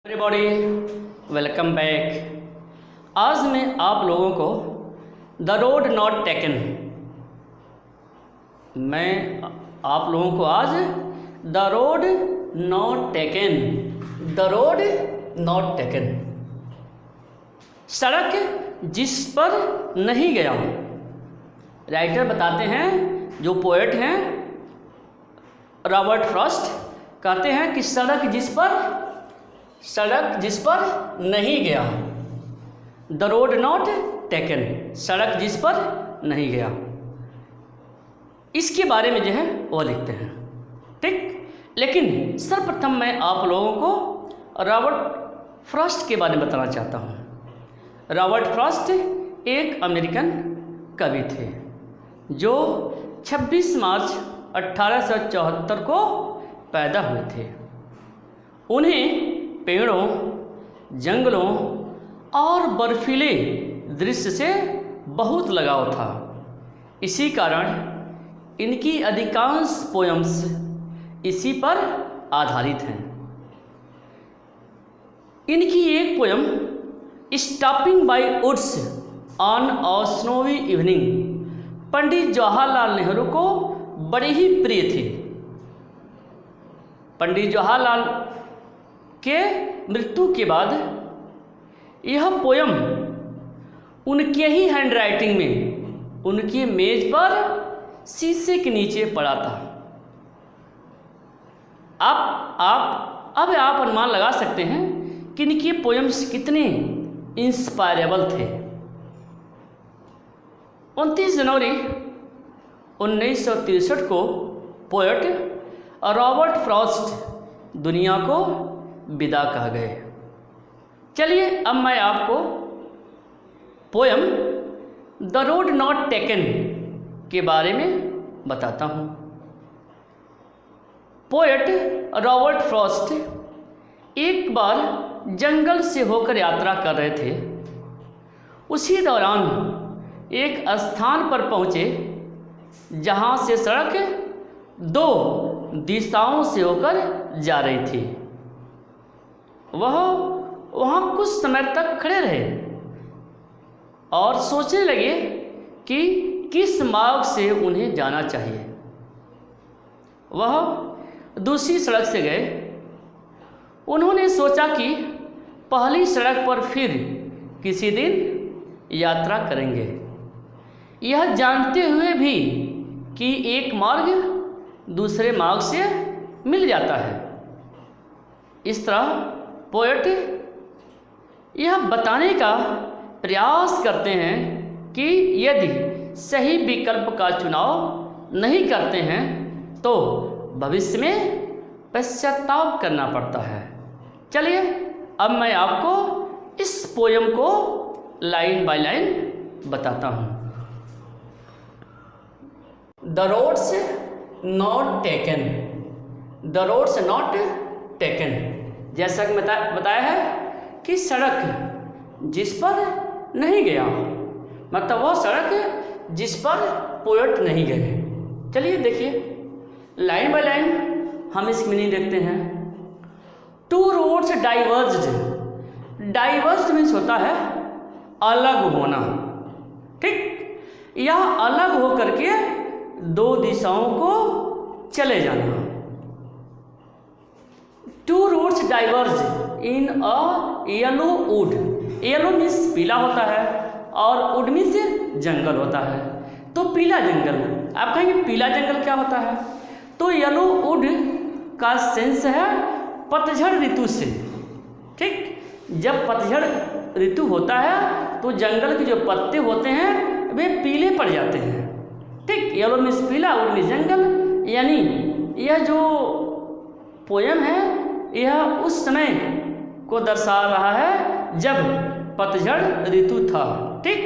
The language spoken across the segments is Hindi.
Everybody welcome back. आज मैं आप लोगों को द रोड नॉट टेकन सड़क जिस पर नहीं गया। राइटर बताते हैं, जो पोएट हैं रॉबर्ट फ्रॉस्ट, कहते हैं कि सड़क जिस पर नहीं गया, द रोड नॉट टेकन, सड़क जिस पर नहीं गया, इसके बारे में जो है वो लिखते हैं। ठीक, लेकिन सर्वप्रथम मैं आप लोगों को रॉबर्ट फ्रॉस्ट के बारे में बताना चाहता हूँ। रॉबर्ट फ्रॉस्ट एक अमेरिकन कवि थे जो 26 मार्च 1874 को पैदा हुए थे। उन्हें पेड़ों, जंगलों और बर्फीले दृश्य से बहुत लगाव था। इसी कारण इनकी अधिकांश पोयम्स इसी पर आधारित हैं। इनकी एक poem stopping by woods on a snowy evening Pandit Jawaharlal Nehru को बड़ी ही प्रिय थी। पंडित जवाहरलाल के मृत्यु के बाद यह पोयम उनके ही हैंडराइटिंग में उनकी मेज पर शीशे के नीचे पड़ा था। अब आप अनुमान लगा सकते हैं कि इनकी पोयम्स कितने इंस्पायरेबल थे। 29 जनवरी 1963 को पोएट रॉबर्ट फ्रॉस्ट दुनिया को विदा कह गए। चलिए अब मैं आपको poem the road not taken के बारे में बताता हूँ। पोएट रॉबर्ट फ्रॉस्ट एक बार जंगल से होकर यात्रा कर रहे थे। उसी दौरान एक स्थान पर पहुँचे जहाँ से सड़क दो दिशाओं से होकर जा रही थी। वह वहाँ कुछ समय तक खड़े रहे और सोचने लगे कि किस मार्ग से उन्हें जाना चाहिए। वह दूसरी सड़क से गए। उन्होंने सोचा कि पहली सड़क पर फिर किसी दिन यात्रा करेंगे, यह जानते हुए भी कि एक मार्ग दूसरे मार्ग से मिल जाता है। इस तरह पोएट यह बताने का प्रयास करते हैं कि यदि सही विकल्प का चुनाव नहीं करते हैं तो भविष्य में पश्चाताप करना पड़ता है। चलिए अब मैं आपको इस पोयम को लाइन बाय लाइन बताता हूँ। The roads not taken, the roads not taken, जैसा कि बताया है कि सड़क जिस पर नहीं गया, मतलब वह सड़क जिस पर पोएट नहीं गए। चलिए देखिए लाइन बाय लाइन हम इसकी मीनिंग देखते हैं। टू रोड्स डाइवर्ज्ड, डाइवर्ज्ड मीन्स होता है अलग होना। ठीक, यह अलग हो करके दो दिशाओं को चले जाना। To roads diverge in a yellow would, yellow means पीला होता है और वुड मीन्स जंगल होता है। तो पीला जंगल, आप कहेंगे पीला जंगल क्या होता है? तो येलो वुड का सेंस है पतझड़ ऋतु से। ठीक, जब पतझड़ ऋतु होता है तो जंगल के जो पत्ते होते हैं वे पीले पड़ जाते हैं। ठीक, येलो मीन्स पीला, वुड मीन्स जंगल। यानी यह जो पोयम है यह उस समय को दर्शा रहा है जब पतझड़ ऋतु था। ठीक,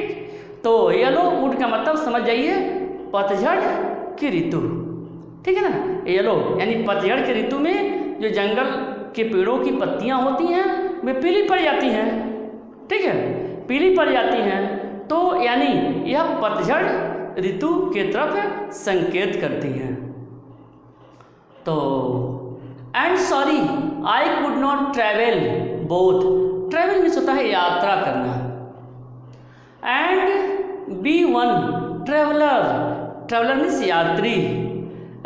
तो येलो वुड का मतलब समझ जाइए पतझड़ की ऋतु। ठीक है ना, येलो यानी पतझड़ की ऋतु में जो जंगल के पेड़ों की पत्तियां होती हैं वे पीली पड़ जाती हैं। ठीक है, पीली पड़ जाती हैं तो यानी यह पतझड़ ऋतु के तरफ संकेत करती हैं। तो and sorry I could not travel both. Travel means होता है यात्रा करना। And B1 traveller, traveller means यात्री।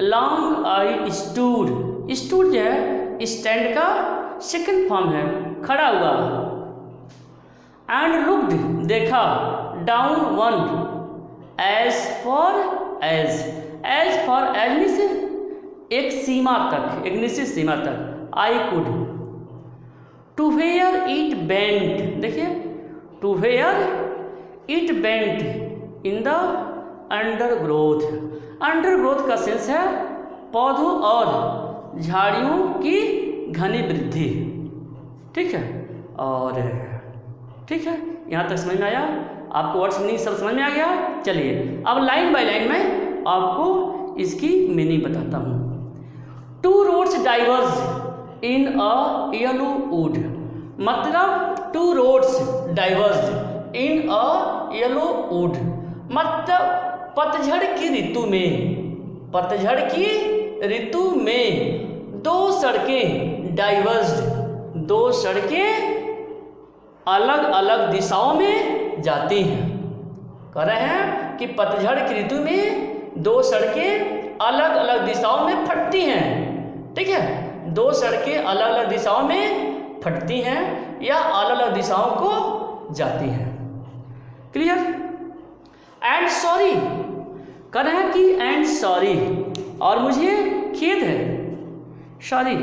लॉन्ग आई स्टूड, स्टूड जो है स्टैंड का सेकंड फॉर्म है, खड़ा हुआ। एंड लुक्ड देखा, down one, as far as, as far as means एक सीमा तक, एक निश्चित सीमा तक। I could, to where it bent, देखिए to where it bent in the under growth. Under growth का सेंस है पौधों और झाड़ियों की घनी वृद्धि। ठीक है, और ठीक है, यहाँ तक समझ में आया आपको? वर्ड्स मीनिंग सब समझ में आ गया? चलिए अब लाइन बाय लाइन में आपको इसकी मीनिंग बताता हूँ। Two roads diverge in a yellow would, मतलब to roads diverge in a yellow would, मतलब पतझड़ की ऋतु में, पतझड़ की ऋतु में दो सड़कें डाइवर्ज, दो सड़कें अलग अलग दिशाओं में जाती हैं। कह रहे हैं कि पतझड़ की ऋतु में दो सड़कें अलग अलग दिशाओं में फटती हैं। ठीक है, दो सड़कें अलग अलग दिशाओं में फटती हैं या अलग अलग दिशाओं को जाती हैं। क्लियर? एंड सॉरी, कह रहे हैं कि एंड सॉरी, और मुझे खेद है। सॉरी,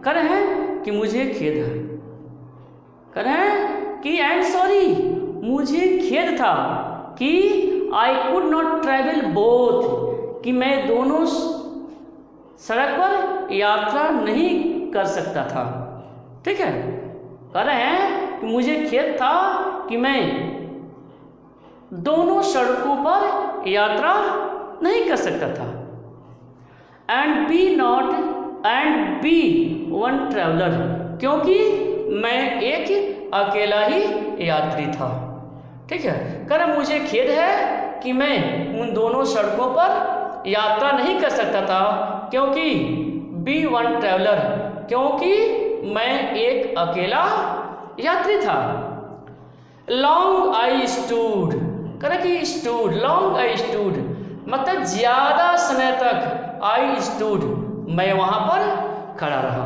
कह रहे हैं कि मुझे खेद है। कह रहे हैं कि एंड सॉरी, मुझे खेद था कि आई कुड नॉट ट्रैवल बोथ, कि मैं दोनों सड़क पर यात्रा नहीं कर सकता था। ठीक है, कह रहे हैं कि मुझे खेद था कि मैं दोनों सड़कों पर यात्रा नहीं कर सकता था। एंड बी वन ट्रैवलर, क्योंकि मैं एक अकेला ही यात्री था। ठीक है, कह रहा मुझे खेद है कि मैं उन दोनों सड़कों पर यात्रा नहीं कर सकता था, क्योंकि बी वन ट्रैवलर, क्योंकि मैं एक अकेला यात्री था। लॉन्ग आई स्टूड, कह रहा कि स्टूड, लॉन्ग आई स्टूड, मतलब ज़्यादा समय तक, आई स्टूड, मैं वहाँ पर खड़ा रहा,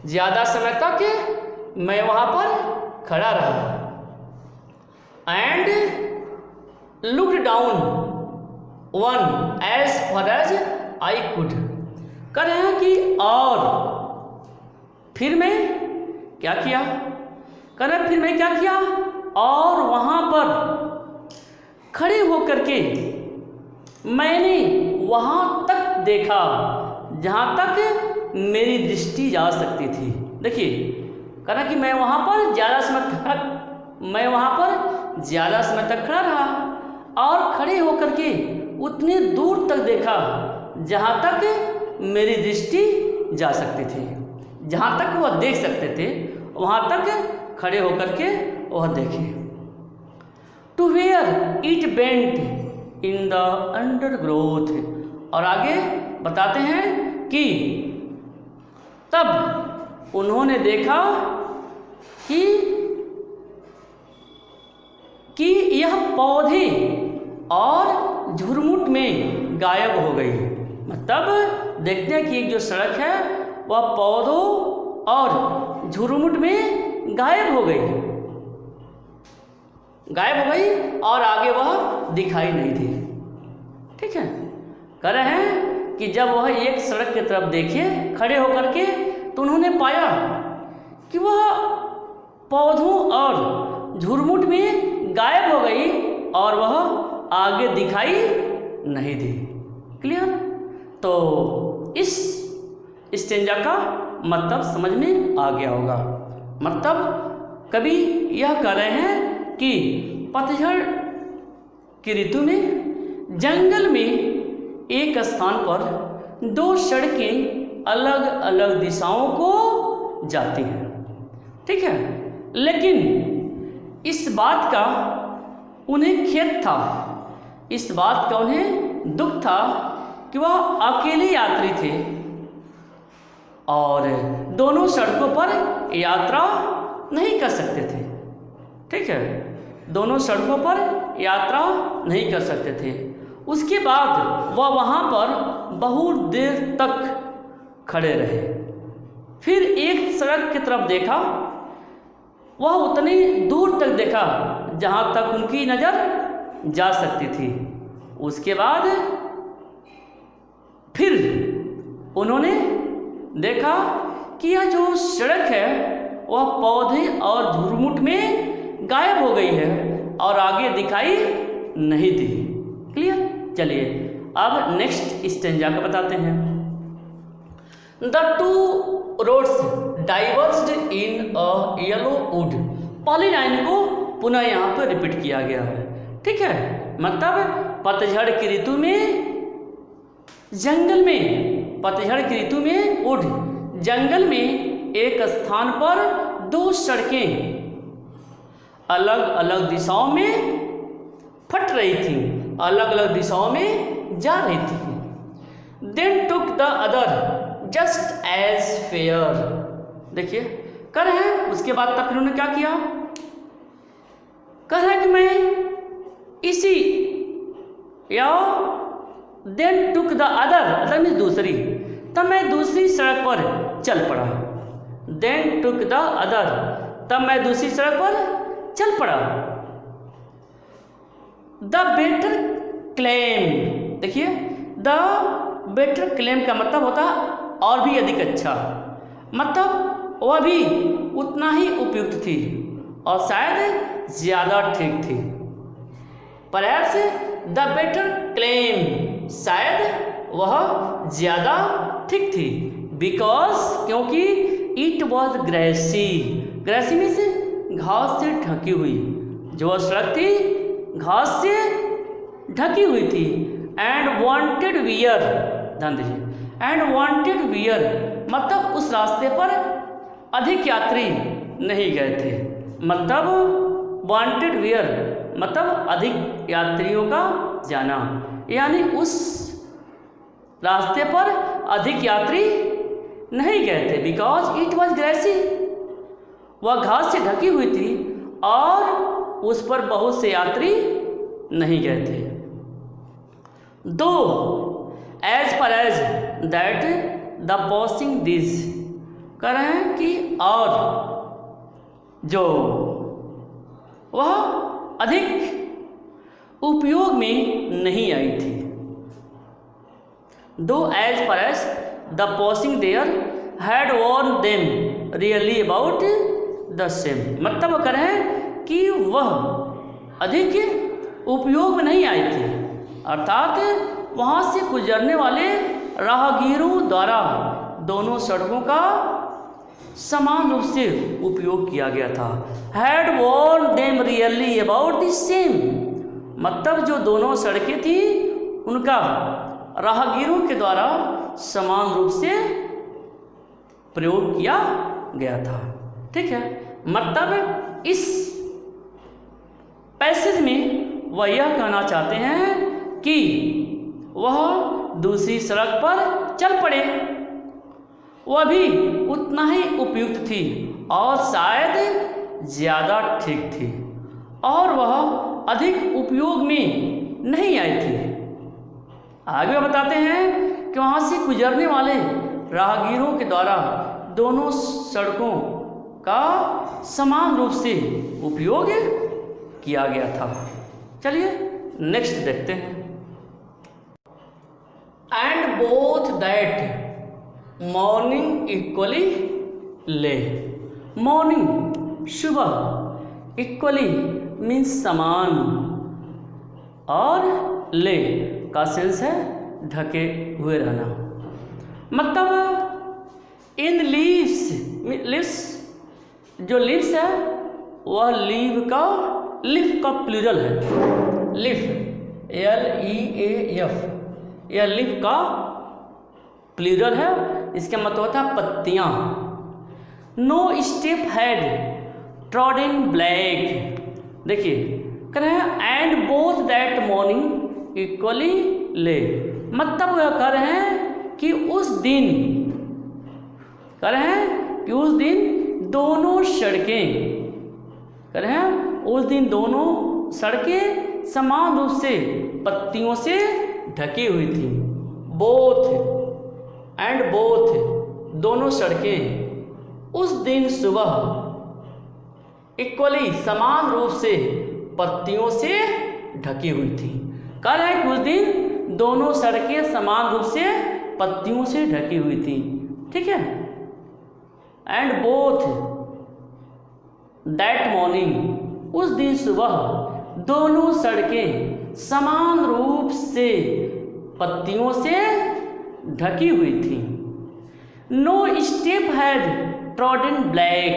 ज़्यादा समय तक मैं वहाँ पर खड़ा रहा। And looked down one as far as I could, कह रहे हैं कि और फिर मैं क्या किया, कह रहे फिर मैं क्या किया, और वहाँ पर खड़े होकर के मैंने वहाँ तक देखा जहाँ तक मेरी दृष्टि जा सकती थी। देखिए, कह रहा कि मैं वहाँ पर ज़्यादा समय तक खड़ा रहा और खड़े होकर के उतने दूर तक देखा जहाँ तक मेरी दृष्टि जा सकती थी, जहाँ तक वह देख सकते थे वहाँ तक खड़े होकर के वह देखे। To where it bent in the undergrowth, और आगे बताते हैं कि तब उन्होंने देखा कि यह पौधे और झुरमुट में गायब हो गई। मतलब देखते हैं कि एक जो सड़क है वह पौधों और झुरमुट में गायब हो गई और आगे वह दिखाई नहीं दी। ठीक है, कह रहे हैं कि जब वह एक सड़क की तरफ देखे खड़े होकर के, तो उन्होंने पाया कि वह पौधों और झुरमुट में गायब हो गई और वह आगे दिखाई नहीं दी। क्लियर? तो इस स्टेंजा का मतलब समझ में आ गया होगा। मतलब कवि यह कह रहे हैं कि पतझड़ की ऋतु में जंगल में एक स्थान पर दो सड़कें अलग अलग दिशाओं को जाती हैं। ठीक है, लेकिन इस बात का उन्हें खेद था, इस बात का उन्हें दुख था कि वह अकेले यात्री थे और दोनों सड़कों पर यात्रा नहीं कर सकते थे। ठीक है, दोनों सड़कों पर यात्रा नहीं कर सकते थे। उसके बाद वह वहाँ पर बहुत देर तक खड़े रहे। फिर एक सड़क की तरफ देखा, वह उतनी दूर तक देखा जहाँ तक उनकी नज़र जा सकती थी। उसके बाद फिर उन्होंने देखा कि यह जो सड़क है वह पौधे और झुरमुट में गायब हो गई है और आगे दिखाई नहीं दी। क्लियर? चलिए अब नेक्स्ट स्टेंजा को बताते हैं। The two roads diverged in a yellow wood. पहली लाइन को पुनः यहाँ पर रिपीट किया गया है। ठीक है, मतलब पतझड़ की ऋतु में जंगल में, पतझड़ की ऋतु में वुड जंगल में एक स्थान पर दो सड़कें अलग अलग दिशाओं में फट रही थी, अलग अलग दिशाओं में जा रही थी। Then took the other just as fair. देखिए कर रहे हैं, उसके बाद तब फिर उन्होंने क्या किया, कह रहा है कि मैं इसी, या then took the other means दूसरी, तब मैं दूसरी सड़क पर चल पड़ा। देन टुक द अदर, तब मैं दूसरी सड़क पर चल पड़ा। द बेटर क्लेम, देखिए द बेटर क्लेम का मतलब होता और भी अधिक अच्छा, मतलब वह भी उतना ही उपयुक्त थी और शायद ज़्यादा ठीक थी। परहैप्स द बेटर क्लेम, शायद वह ज़्यादा ठीक थी। बिकॉज, क्योंकि it was grassy, grassy means घास से ढकी हुई, जो सड़क थी घास से ढकी हुई थी। एंड वांटेड वियर, ध्यान दीजिए, एंड वांटेड वियर मतलब उस रास्ते पर अधिक यात्री नहीं गए थे। मतलब वांटेड वियर मतलब अधिक यात्रियों का जाना, यानी उस रास्ते पर अधिक यात्री नहीं गए थे। बिकॉज इट वॉज ग्रेसी, वह घास से ढकी हुई थी और उस पर बहुत से यात्री नहीं गए थे। Though as for as that the passing this, कह रहे हैं कि और जो वह अधिक उपयोग में नहीं आई थी। Though as for as the passing there had worn them really about the same, मतलब वो कह रहे हैं कि वह अधिक उपयोग में नहीं आई थी, अर्थात वहाँ से गुजरने वाले राहगीरों द्वारा दोनों सड़कों का समान रूप से उपयोग किया गया था। Had worn them really about the same, मतलब जो दोनों सड़कें थी उनका राहगीरों के द्वारा समान रूप से प्रयोग किया गया था। ठीक है, मतलब इस पैसेज में वह यह कहना चाहते हैं कि वह दूसरी सड़क पर चल पड़े, वह भी उतना ही उपयुक्त थी और शायद ज़्यादा ठीक थी, और वह अधिक उपयोग में नहीं आई थी। आगे बताते हैं कि वहाँ से गुजरने वाले राहगीरों के द्वारा दोनों सड़कों का समान रूप से उपयोग किया गया था। चलिए नेक्स्ट देखते हैं। And both that morning equally ले, मॉर्निंग सुबह, इक्वली मीन्स समान, और ले का सेंस है ढके हुए रहना। मतलब इन लीव्स, लीव्स जो लीव्स है वह लीफ का प्लूरल है। लीफ LEAF, यह लीफ का प्लूरल है, इसका मतलब होता है पत्तियाँ। No step had trodden black, देखिए कह रहे हैं and both that morning equally lay, मतलब वह कह रहे हैं कि उस दिन, कह रहे हैं कि उस दिन दोनों सड़कें कर रहे हैं, उस दिन दोनों सड़कें समान रूप से पत्तियों से ढकी हुई थी। बोथ एंड बोथ, दोनों सड़कें उस दिन सुबह इक्वली समान रूप से पत्तियों से ढकी हुई थी। कह रहे हैं कि उस दिन दोनों सड़कें समान रूप से पत्तियों से ढकी हुई थी। ठीक है। एंड बोथ दैट मॉर्निंग, उस दिन सुबह दोनों सड़कें समान रूप से पत्तियों से ढकी हुई थी। No step had trodden black,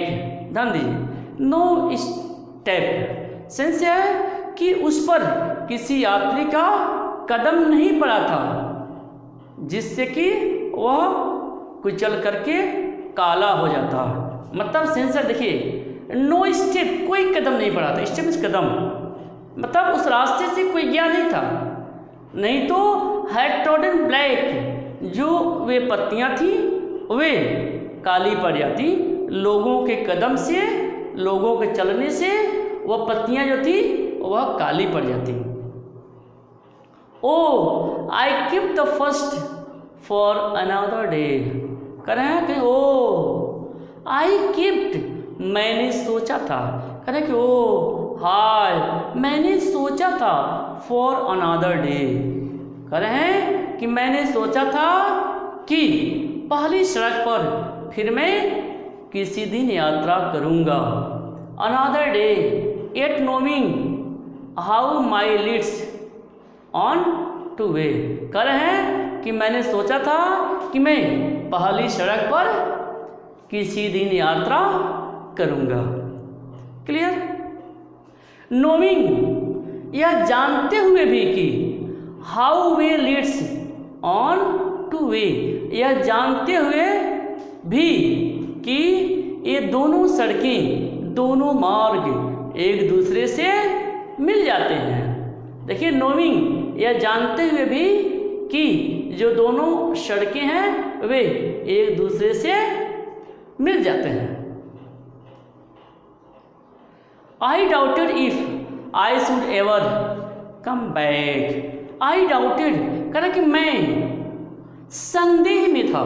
ध्यान दीजिए, नो स्टेप सेंस है कि उस पर किसी यात्री का कदम नहीं पड़ा था जिससे कि वह कुचल करके काला हो जाता। मतलब सेंसर देखिए, नो स्टेप, कोई कदम नहीं पड़ा था। स्टेप इस कदम, मतलब उस रास्ते से कोई गया नहीं था। नहीं तो हैड ट्रॉडन ब्लैक, जो वे पत्तियां थी वे काली पड़ जाती। लोगों के कदम से, लोगों के चलने से वह पत्तियां जो थी वह काली पड़ जाती। Oh I keep the first for another day, कह रहे हैं कि ओ आई कीप्ट, मैंने सोचा था, कह रहे हैं कि ओ हाय, मैंने सोचा था फॉर अनदर डे, कह रहे हैं कि मैंने सोचा था कि पहली सड़क पर फिर मैं किसी दिन यात्रा करूंगा। Another day at knowing how my Leeds on two way, कह रहे हैं कि मैंने सोचा था कि मैं पहली सड़क पर किसी दिन यात्रा करूंगा। क्लियर। नोइंग, यह जानते हुए भी कि how way Leeds on two way, यह जानते हुए भी कि ये दोनों सड़कें, दोनों मार्ग एक दूसरे से मिल जाते हैं। देखिए, नोइंग, यह जानते हुए भी कि जो दोनों सड़कें हैं वे एक दूसरे से मिल जाते हैं। आई doubted if I should ever come back, I doubted, कह कि मैं संदेह में था,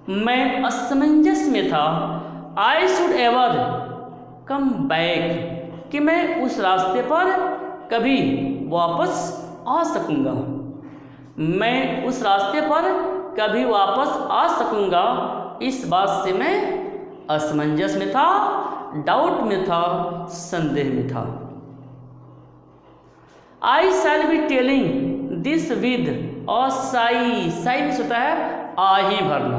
मैं असमंजस में था। I should ever come back, कि मैं उस रास्ते पर कभी वापस आ सकूंगा, मैं उस रास्ते पर कभी वापस आ सकूंगा, इस बात से मैं असमंजस में था, डाउट में था, संदेह में था। I shall be telling this with a sigh, sigh में होता है आही भरना,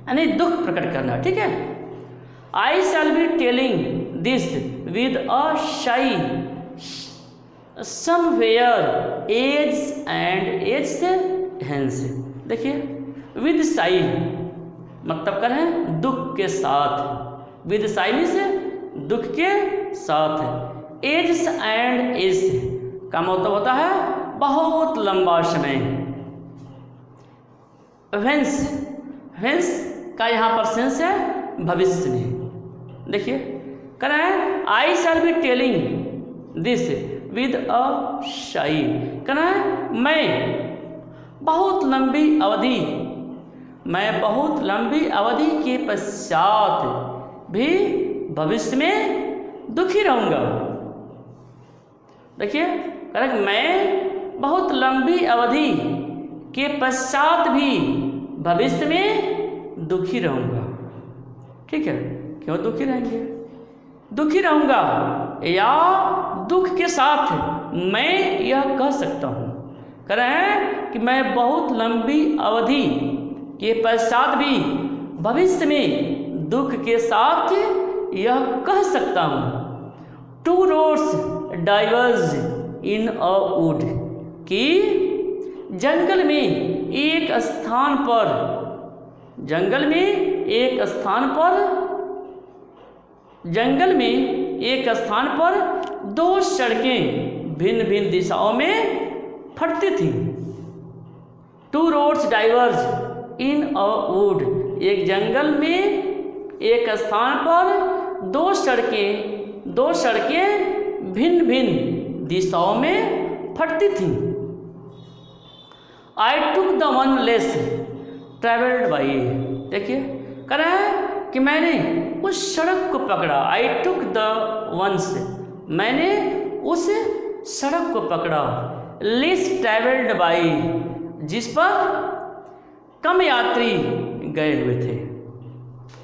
यानी दुख प्रकट करना। ठीक है। I shall be telling this with a sigh somewhere age and age hence. देखिए, विद साई मतलब कर हैं दुख के साथ, विद साई में से दुख के साथ, एज एंड एज का मतलब होता है बहुत लंबा समय। वेंस, वेंस का यहाँ पर सेंस है भविष्य में। देखिए, कह रहे हैं I shall be telling this with a sigh, कह रहे हैं मैं बहुत लंबी अवधि, मैं बहुत लंबी अवधि के पश्चात भी भविष्य में दुखी रहूँगा। देखिए, कह रहे हैं मैं बहुत लंबी अवधि के पश्चात भी भविष्य में दुखी रहूँगा। ठीक है। क्यों दुखी रहेंगे? दुखी रहूँगा या दुख के साथ मैं यह कह सकता हूँ, कह रहे हैं कि मैं बहुत लंबी अवधि के पश्चात भी भविष्य में दुख के साथ यह कह सकता हूँ। Two roads diverge in a wood, कि जंगल में एक स्थान पर, जंगल में एक स्थान पर, जंगल में एक स्थान पर दो सड़कें भिन्न भिन्न दिशाओं में फटती थी। Two roads diverge in a wood, एक जंगल में एक स्थान पर दो सड़कें भिन्न भिन्न दिशाओं में फटती थीं। I took the one less travelled by, देखिए कह रहा है कि मैंने उस सड़क को पकड़ा। आई टुक द वंस, मैंने उस सड़क को पकड़ा। लेस ट्रेवल्ड बाई, जिस पर कम यात्री गए हुए थे।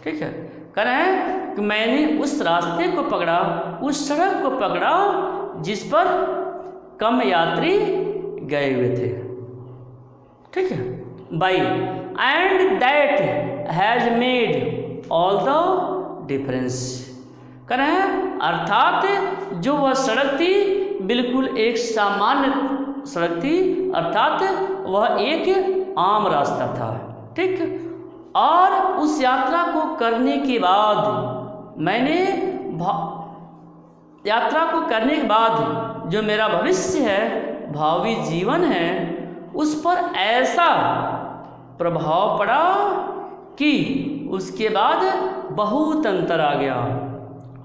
ठीक है, कह रहे हैं कि मैंने उस रास्ते को पकड़ा, उस सड़क को पकड़ा जिस पर कम यात्री गए हुए थे। ठीक है, by and that has made all the difference. कह रहे हैं अर्थात जो वह सड़क थी बिल्कुल एक सामान्य सड़क थी, अर्थात वह एक आम रास्ता था। ठीक, और उस यात्रा को करने के बाद यात्रा को करने के बाद जो मेरा भविष्य है, भावी जीवन है, उस पर ऐसा प्रभाव पड़ा कि उसके बाद बहुत अंतर आ गया।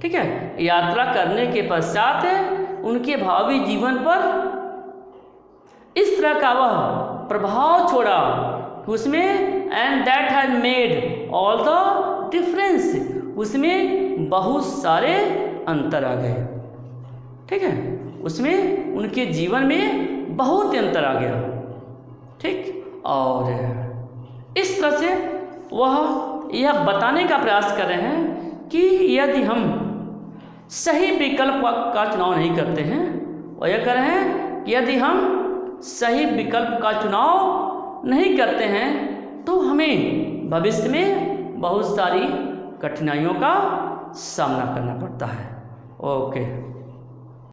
ठीक है, यात्रा करने के पश्चात उनके भावी जीवन पर इस तरह का वह प्रभाव छोड़ा कि उसमें and that has made all the difference, उसमें बहुत सारे अंतर आ गए। ठीक है, उसमें उनके जीवन में बहुत अंतर आ गया। ठीक, और इस तरह से वह यह बताने का प्रयास कर रहे हैं कि यदि हम सही विकल्प का चुनाव नहीं करते हैं, और यह कह रहे हैं कि यदि हम सही विकल्प का चुनाव नहीं करते हैं तो हमें भविष्य में बहुत सारी कठिनाइयों का सामना करना पड़ता है। ओके।